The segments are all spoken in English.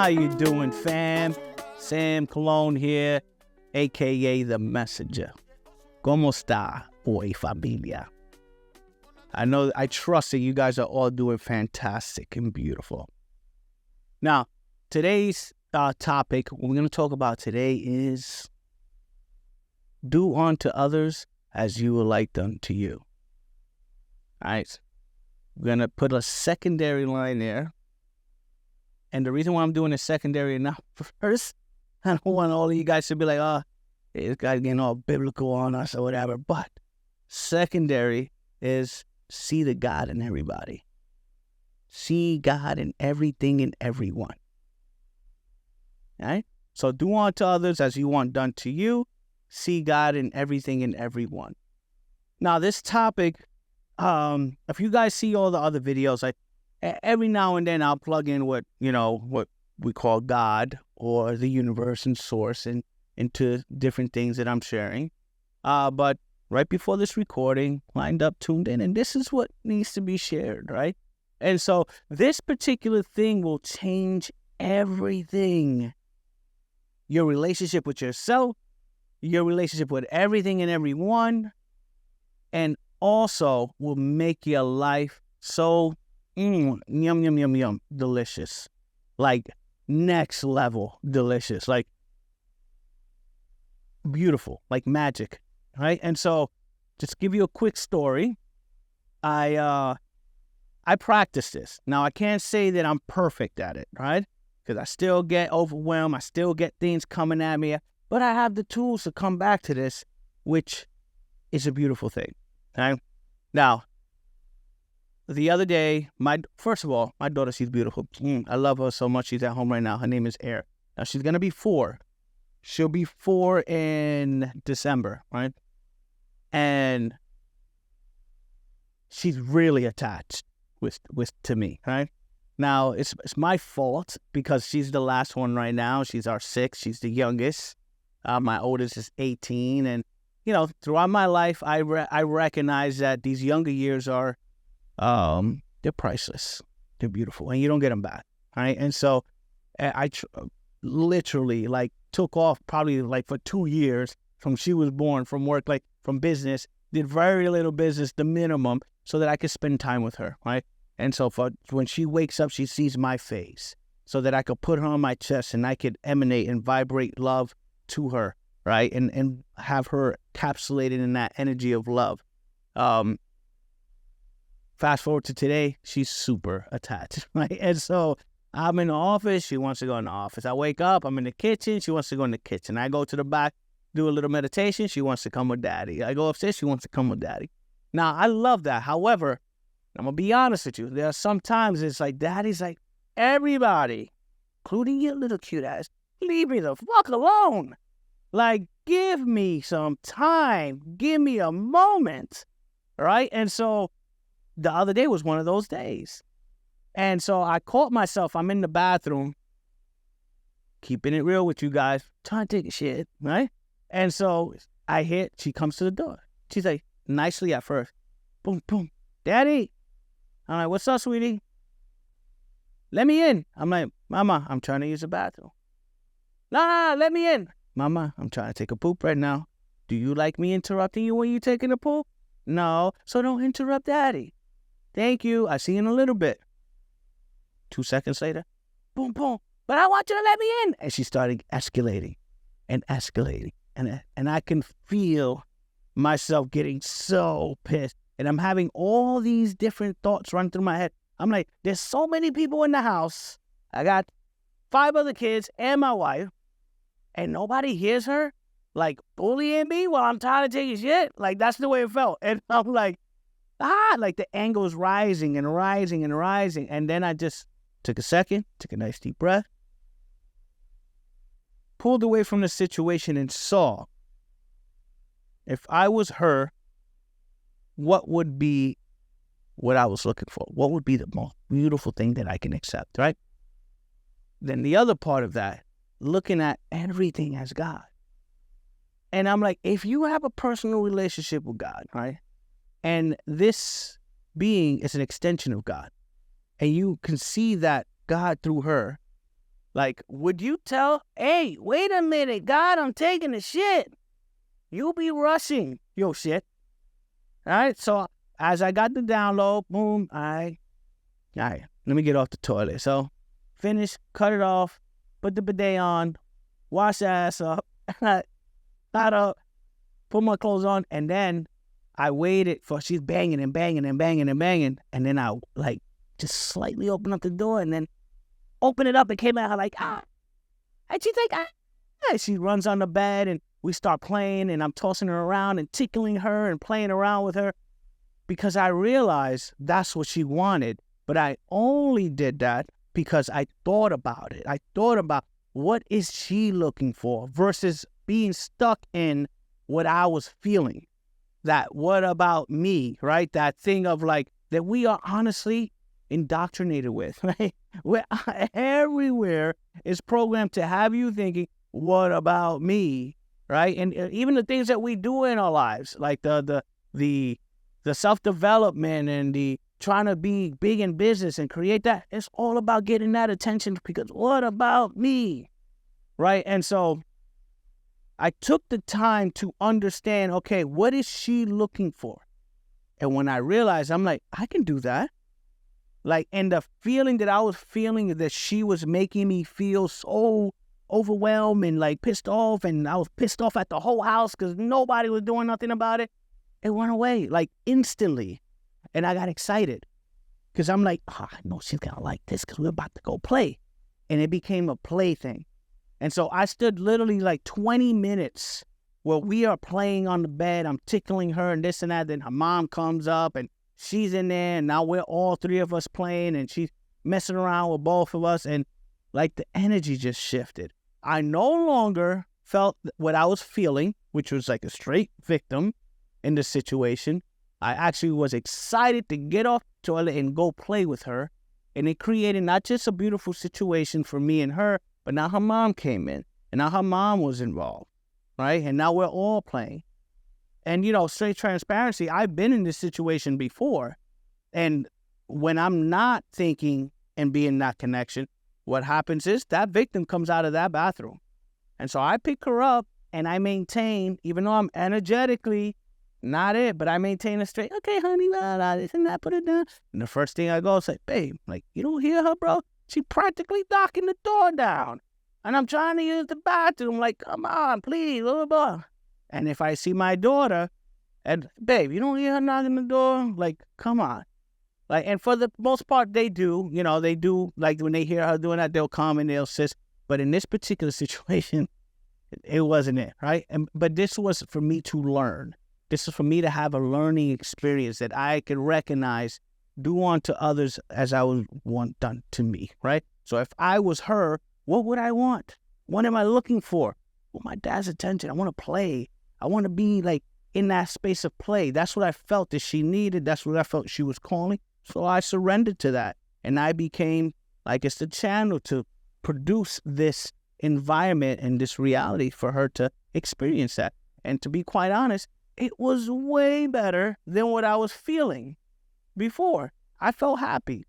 How you doing, fam? Sam Cologne here, a.k.a. The Messenger. ¿Cómo está, hoy, familia? I trust that you guys are all doing fantastic and beautiful. Now, today's topic, what we're going to talk about today is do unto others as you would like done to you. All right. We're going to put a secondary line there. And the reason why I'm doing a secondary and not first, I don't want all of you guys to be like, oh, this guy's getting all biblical on us or whatever. But secondary is see the God in everybody. See God in everything and everyone. All right? So do unto others as you want done to you. See God in everything and everyone. Now, this topic, if you guys see all the other videos, every now and then I'll plug in what we call God or the universe and source and into different things that I'm sharing. But right before this recording, lined up, tuned in, and this is what needs to be shared, right? And so this particular thing will change everything. Your relationship with yourself, your relationship with everything and everyone, and also will make your life so yum, yum, yum, yum, delicious. Like next level delicious. Like beautiful. Like magic. Right? And so, just give you a quick story. I practice this. Now, I can't say that I'm perfect at it, right? Because I still get overwhelmed. I still get things coming at me. But I have the tools to come back to this, which is a beautiful thing. Okay? Now, the other day, first of all, my daughter, she's beautiful. I love her so much. She's at home right now. Her name is Air. Now, she's going to be 4. She'll be 4 in December, right? And she's really attached to me, right? Now, it's my fault because she's the last one right now. She's our 6th. She's the youngest. My oldest is 18. And, throughout my life, I recognize that these younger years are they're priceless. They're beautiful, and you don't get them back, right? And so I literally took off probably for 2 years from she was born, from work, from business, did very little business, the minimum, so that I could spend time with her, right? And so when she wakes up, she sees my face, so that I could put her on my chest and I could emanate and vibrate love to her, right? And have her encapsulated in that energy of love. Fast forward to today, she's super attached, right? And so I'm in the office, she wants to go in the office. I wake up, I'm in the kitchen, she wants to go in the kitchen. I go to the back, do a little meditation, she wants to come with daddy. I go upstairs, she wants to come with daddy. Now, I love that. However, I'm going to be honest with you. There are some times it's like daddy's like, everybody, including your little cute ass, leave me the fuck alone. Give me some time. Give me a moment, right? And so the other day was one of those days. And so I caught myself, I'm in the bathroom, keeping it real with you guys, trying to take a shit, right? And so she comes to the door. She's like, nicely at first, boom, boom, daddy. I'm like, what's up, sweetie? Let me in. I'm like, mama, I'm trying to use the bathroom. Nah, let me in. Mama, I'm trying to take a poop right now. Do you like me interrupting you when you're taking a poop? No, so don't interrupt daddy. Thank you. I see you in a little bit. 2 seconds later, boom, boom. But I want you to let me in. And she started escalating and escalating. And I can feel myself getting so pissed. And I'm having all these different thoughts run through my head. I'm like, there's so many people in the house. I got 5 other kids and my wife. And nobody hears her bullying me while I'm trying to take a shit. That's the way it felt. And I'm like, the anger was rising and rising and rising. And then I just took a second, took a nice deep breath, pulled away from the situation and saw if I was her, what would be what I was looking for? What would be the most beautiful thing that I can accept, right? Then the other part of that, looking at everything as God. And I'm like, if you have a personal relationship with God, right? And this being is an extension of God. And you can see that God through her, Like, would you tell, hey, wait a minute, God, I'm taking a shit. You'll be rushing your shit. All right. So as I got the download, boom, all right, let me get off the toilet. So finish, cut it off, put the bidet on, wash the ass up, got up, put my clothes on, and then I waited for, she's banging and banging and banging and banging, and then I like just slightly open up the door and then open it up and came out like, ah. And she's like, ah. And she runs on the bed and we start playing and I'm tossing her around and tickling her and playing around with her because I realized that's what she wanted. But I only did that because I thought about it. I thought about what is she looking for versus being stuck in what I was feeling. That what about me, right? That thing of like that we are honestly indoctrinated with, right? Where everywhere is programmed to have you thinking, what about me, right? And even the things that we do in our lives, like the self-development and the trying to be big in business and create that, it's all about getting that attention because what about me, right? And so I took the time to understand, okay, what is she looking for? And when I realized, I'm like, I can do that. Like, and the feeling that I was feeling that she was making me feel so overwhelmed and like pissed off, and I was pissed off at the whole house because nobody was doing nothing about it. It went away like instantly. And I got excited because I'm like, oh, I know she's going to like this because we're about to go play. And it became a play thing. And so I stood literally like 20 minutes where we are playing on the bed. I'm tickling her and this and that. Then her mom comes up and she's in there. And now we're all three of us playing and she's messing around with both of us. And like the energy just shifted. I no longer felt what I was feeling, which was like a straight victim in the situation. I actually was excited to get off the toilet and go play with her. And it created not just a beautiful situation for me and her, but now her mom came in. And now her mom was involved, right? And now we're all playing. And, you know, straight transparency, I've been in this situation before. And when I'm not thinking and being that connection, what happens is that victim comes out of that bathroom. And so I pick her up and I maintain, even though I'm energetically not it, but I maintain a straight, okay, honey, this and that, put it down. And the first thing I go is like, babe, like, you don't hear her, bro? She practically knocking the door down. And I'm trying to use the bathroom, like, come on, please, blah, blah, blah. And if I see my daughter, and babe, you don't hear her knocking the door? Like, come on. Like, and for the most part, they do, you know, like when they hear her doing that, they'll come and they'll assist. But in this particular situation, it wasn't it, right? But this was for me to learn. This is for me to have a learning experience that I could recognize, do unto others as I was want done to me, right? So if I was her, what would I want? What am I looking for? Well, my dad's attention. I want to play. I want to be like in that space of play. That's what I felt that she needed. That's what I felt she was calling. So I surrendered to that. And I became like it's the channel to produce this environment and this reality for her to experience that. And to be quite honest, it was way better than what I was feeling before. I felt happy.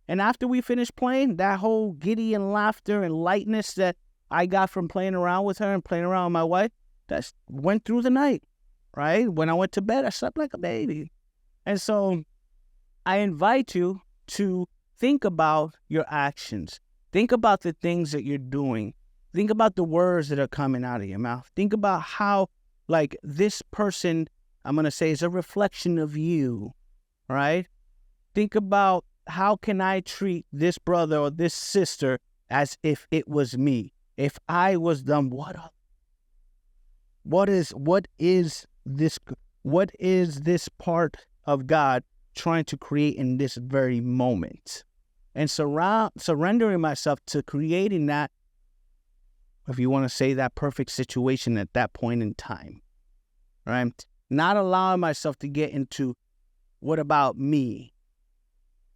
And after we finished playing, that whole giddy and laughter and lightness that I got from playing around with her and playing around with my wife, that went through the night, right? When I went to bed, I slept like a baby. And so I invite you to think about your actions. Think about the things that you're doing. Think about the words that are coming out of your mouth. Think about how, like, this person, I'm going to say, is a reflection of you, right? Think about how can I treat this brother or this sister as if it was me? If I was them, what is this part of God trying to create in this very moment? And surrendering myself to creating that, if you want to say, that perfect situation at that point in time, right? Not allowing myself to get into what about me,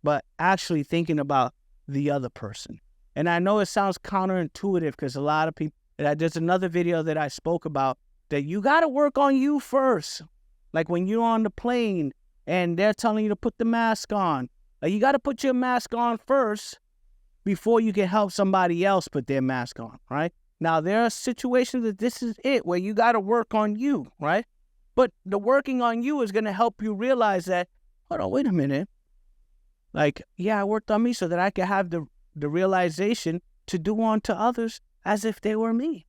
but actually thinking about the other person. And I know it sounds counterintuitive because a lot of people, there's another video that I spoke about that you got to work on you first. Like when you're on the plane and they're telling you to put the mask on, like you got to put your mask on first before you can help somebody else put their mask on, right? Now, there are situations that this is it, where you got to work on you, right? But the working on you is going to help you realize that, hold on, wait a minute. Like, yeah, I worked on me so that I could have the realization to do unto others as if they were me.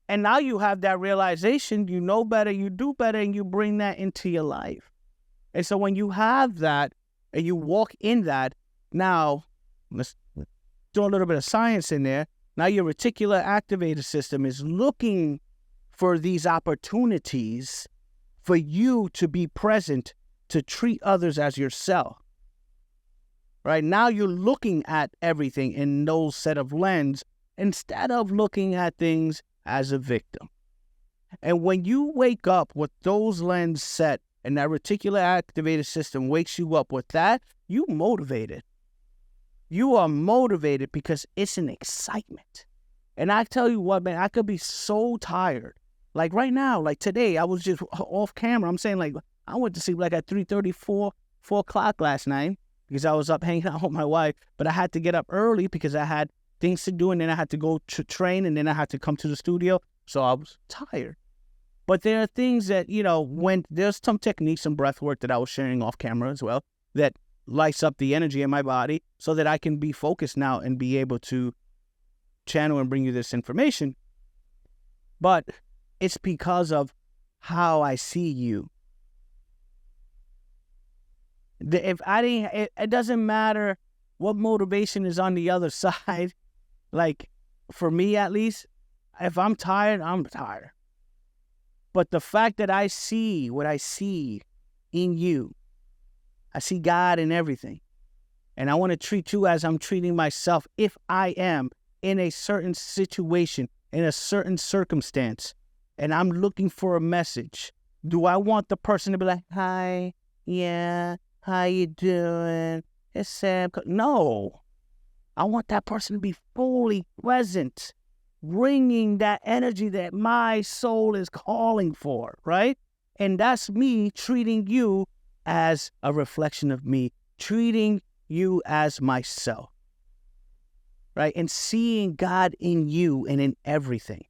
And now you have that realization, you know better, you do better, and you bring that into your life. And so when you have that and you walk in that, now let's throw a little bit of science in there. Now your reticular activator system is looking for these opportunities for you to be present, to treat others as yourself. Right? Now you're looking at everything in those set of lens instead of looking at things as a victim. And when you wake up with those lens set and that reticular activator system wakes you up with that, you motivated. You are motivated because it's an excitement. And I tell you what, man, I could be so tired. Like right now, like today, I was just off camera. I'm saying, like, I went to sleep like at 3:30, 4 o'clock last night because I was up hanging out with my wife. But I had to get up early because I had things to do, and then I had to go to train, and then I had to come to the studio. So I was tired. But there are things that, you know, when there's some techniques and breath work that I was sharing off camera as well that lights up the energy in my body so that I can be focused now and be able to channel and bring you this information. But it's because of how I see you. If I didn't, it doesn't matter what motivation is on the other side. Like, for me at least, if I'm tired, I'm tired. But the fact that I see what I see in you, I see God in everything. And I want to treat you as I'm treating myself if I am in a certain situation, in a certain circumstance, and I'm looking for a message. Do I want the person to be like, hi, yeah, how you doing? It's Sam. No. I want that person to be fully present, bringing that energy that my soul is calling for, right? And that's me treating you as a reflection of me, treating you as myself, right? And seeing God in you and in everything.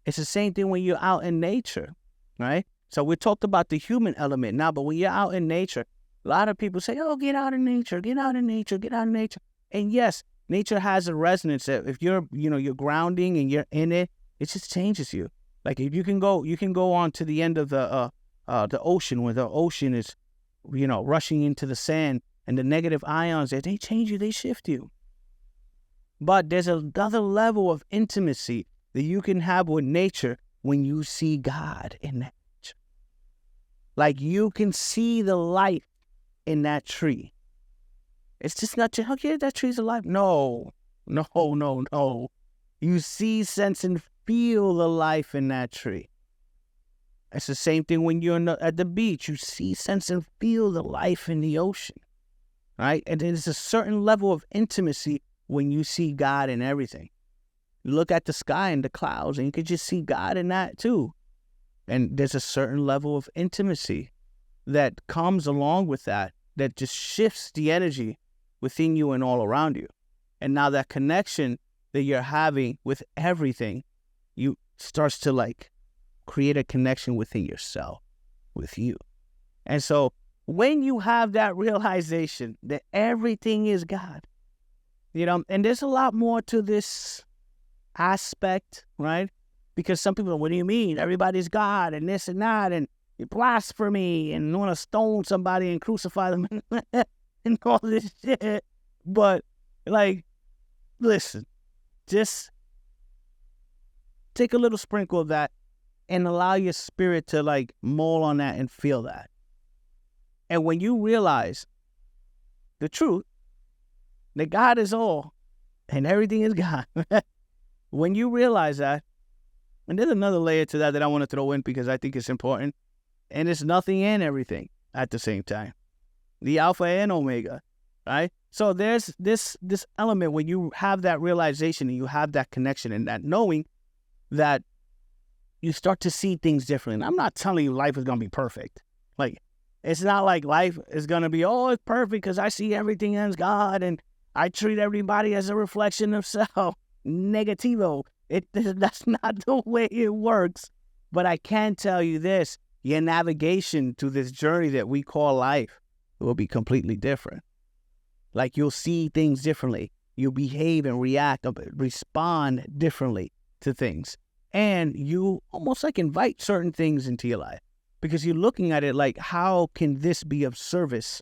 It's the same thing when you're out in nature, right? So we talked about the human element now, but when you're out in nature, a lot of people say, oh, get out in nature, get out in nature, get out in nature. And yes, nature has a resonance that if you're, you're grounding and you're in it, it just changes you. Like if you can go on to the end of the ocean where the ocean is, rushing into the sand and the negative ions there, they change you, they shift you. But there's another level of intimacy that you can have with nature when you see God in that nature. Like you can see the life in that tree. It's just not just, okay, that tree's alive. No. You see, sense, and feel the life in that tree. It's the same thing when you're at the beach. You see, sense, and feel the life in the ocean, right? And there's a certain level of intimacy when you see God in everything. You look at the sky and the clouds, and you can just see God in that too. And there's a certain level of intimacy that comes along with that just shifts the energy within you and all around you. And now that connection that you're having with everything, you starts to like create a connection within yourself, with you. And so when you have that realization that everything is God, and there's a lot more to this aspect, right? Because some people, what do you mean? Everybody's God and this and that, and you blasphemy and want to stone somebody and crucify them and all this shit. But, like, listen, just take a little sprinkle of that and allow your spirit to, like, mull on that and feel that. And when you realize the truth, that God is all and everything is God, when you realize that, and there's another layer to that I want to throw in because I think it's important, and it's nothing and everything at the same time. The Alpha and Omega, right? So there's this element when you have that realization and you have that connection and that knowing that you start to see things differently. And I'm not telling you life is going to be perfect. Like, it's not like life is going to be, oh, it's perfect because I see everything as God and I treat everybody as a reflection of self. Negativo. That's not the way it works. But I can tell you this, your navigation to this journey that we call life will be completely different. Like you'll see things differently. You'll behave and react, respond differently to things. And you almost like invite certain things into your life because you're looking at it like, how can this be of service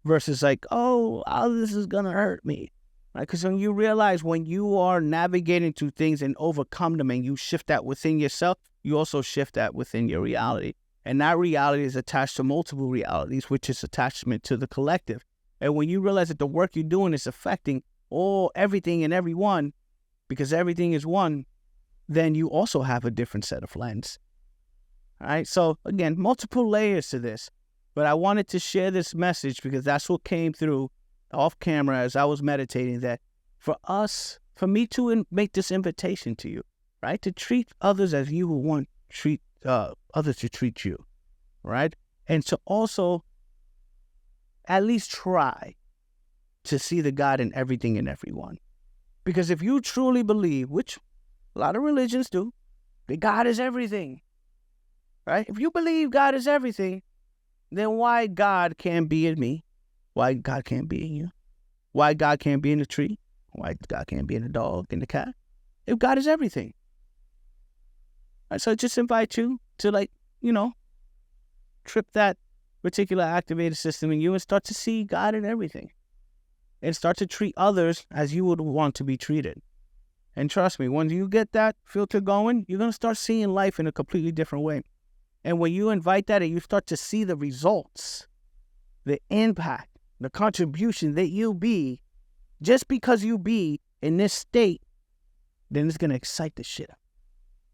versus like, oh, this is going to hurt me. Right? Because when you realize when you are navigating through things and overcome them and you shift that within yourself, you also shift that within your reality. And that reality is attached to multiple realities, which is attachment to the collective. And when you realize that the work you're doing is affecting everything and everyone, because everything is one, then you also have a different set of lens. All right. So again, multiple layers to this, but I wanted to share this message because that's what came through off camera as I was meditating, that for me to make this invitation to you, right? To treat others as you would want others to treat you, right? And to also at least try to see the God in everything and everyone. Because if you truly believe, which a lot of religions do, that God is everything, right? If you believe God is everything, then why God can't be in me? Why God can't be in you? Why God can't be in the tree? Why God can't be in the dog and the cat? If God is everything. Right, so I just invite you to trip that particular activated system in you and start to see God in everything. And start to treat others as you would want to be treated. And trust me, when you get that filter going, you're going to start seeing life in a completely different way. And when you invite that and you start to see the results, the impact, the contribution that you be, just because you be in this state, then it's going to excite the shit out.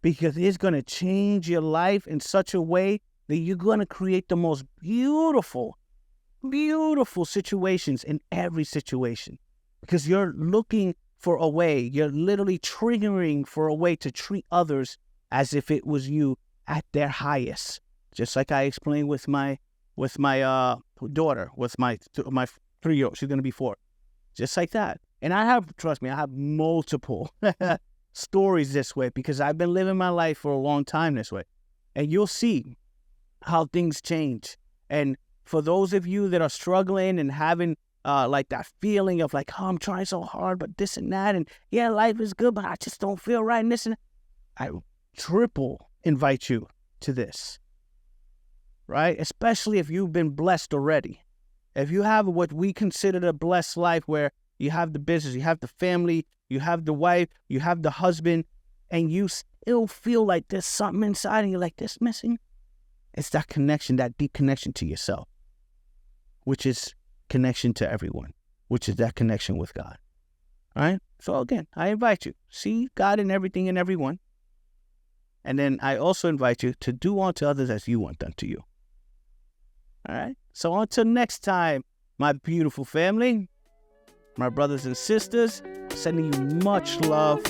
Because it's going to change your life in such a way that you're going to create the most beautiful situations in every situation. Because you're looking for a way, you're literally triggering for a way to treat others as if it was you at their highest. Just like I explained with my daughter, with my 3-year-old, she's going to be 4. Just like that. And I have multiple stories this way because I've been living my life for a long time this way. And you'll see how things change. And for those of you that are struggling and having like that feeling of like, oh, I'm trying so hard, but this and that, and yeah, life is good, but I just don't feel right, and this and that, I triple invite you to this, right? Especially if you've been blessed already. If you have what we consider a blessed life where you have the business, you have the family, you have the wife, you have the husband, and you still feel like there's something inside and you're like, this missing. It's that connection, that deep connection to yourself, which is connection to everyone, which is that connection with God. All right? So again, I invite you, see God in everything and everyone. And then I also invite you to do unto others as you want done to you. All right? So until next time, my beautiful family, my brothers and sisters, sending you much love.